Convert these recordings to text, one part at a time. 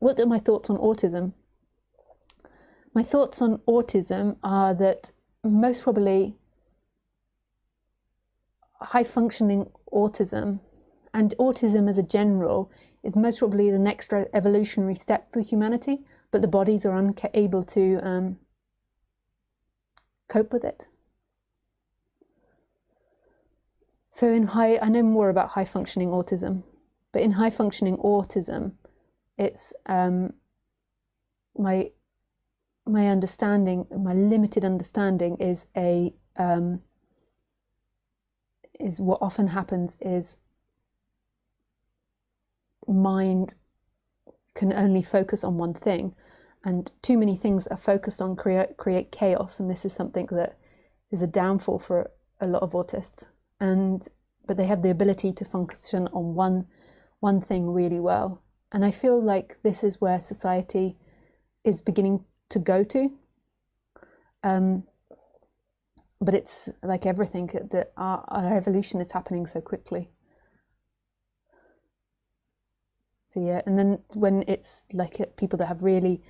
what are my thoughts on autism? My thoughts on autism are that most probably high-functioning autism, and autism as a general, is most probably the next evolutionary step for humanity, but the bodies are unable to cope with it. So I know more about high-functioning autism, but in high-functioning autism, it's my understanding, my limited understanding is what often happens is mind can only focus on one thing, and too many things are focused on create chaos, and this is something that is a downfall for a lot of autists. But they have the ability to function on one thing really well, and I feel like this is where society is beginning to go to. But it's like everything, that our evolution is happening so quickly. So yeah, and then when it's like people that have really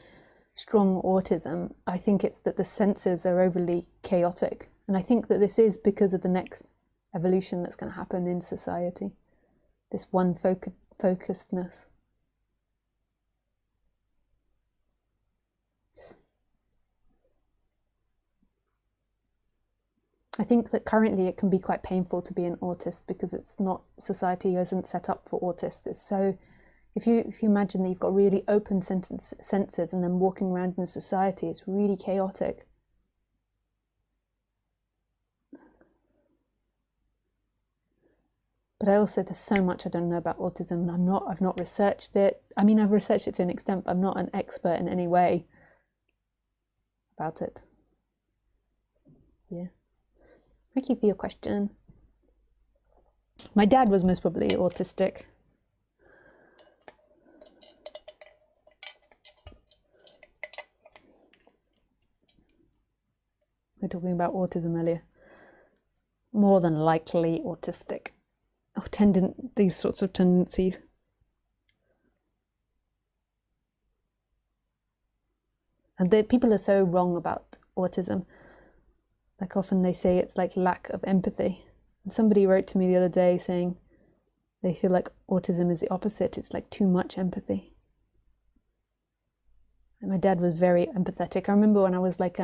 strong autism, I think it's that the senses are overly chaotic. And I think that this is because of the next evolution that's going to happen in society, this one focusedness. I think that currently it can be quite painful to be an autist because it's not, society isn't set up for autists. It's so, if you imagine that you've got really open senses and then walking around in society, it's really chaotic. But I also, there's so much I don't know about autism. I've not researched it. I mean, I've researched it to an extent, but I'm not an expert in any way about it. Yeah. Thank you for your question. My dad was most probably autistic. We were talking about autism earlier. More than likely autistic. Or these sorts of tendencies. And people are so wrong about autism. Like often they say it's like lack of empathy. And somebody wrote to me the other day saying they feel like autism is the opposite. It's like too much empathy. And my dad was very empathetic. I remember when I was like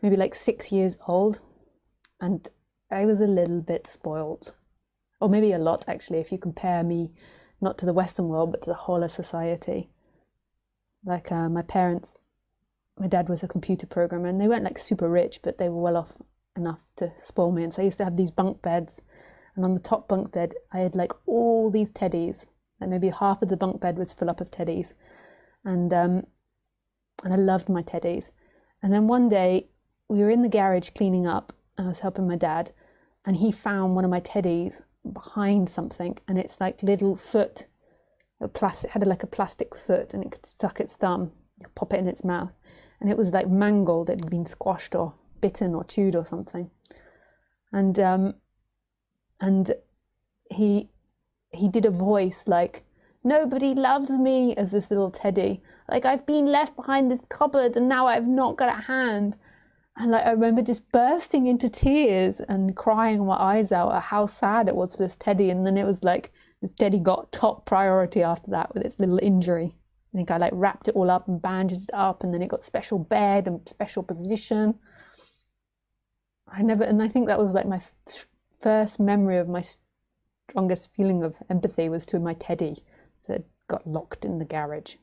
maybe like 6 years old, and I was a little bit spoiled. Or maybe a lot, actually, if you compare me not to the Western world, but to the whole of society. Like my parents, my dad was a computer programmer, and they weren't like super rich, but they were well off enough to spoil me. And so I used to have these bunk beds, and on the top bunk bed, I had like all these teddies. Like maybe half of the bunk bed was full up of teddies. And I loved my teddies. And then one day, we were in the garage cleaning up, and I was helping my dad, and he found one of my teddies behind something, and it's like little foot, had like a plastic foot, and it could suck its thumb, you could pop it in its mouth, and it was like mangled, it had been squashed or bitten or chewed or something. And he did a voice like, "Nobody loves me," as this little teddy, like, "I've been left behind this cupboard and now I've not got a hand." And like, I remember just bursting into tears and crying my eyes out at how sad it was for this teddy. And then it was like, this teddy got top priority after that with its little injury. I think I like wrapped it all up and bandaged it up, and then it got special bed and special position. And I think that was like my first memory of my strongest feeling of empathy was to my teddy that got locked in the garage.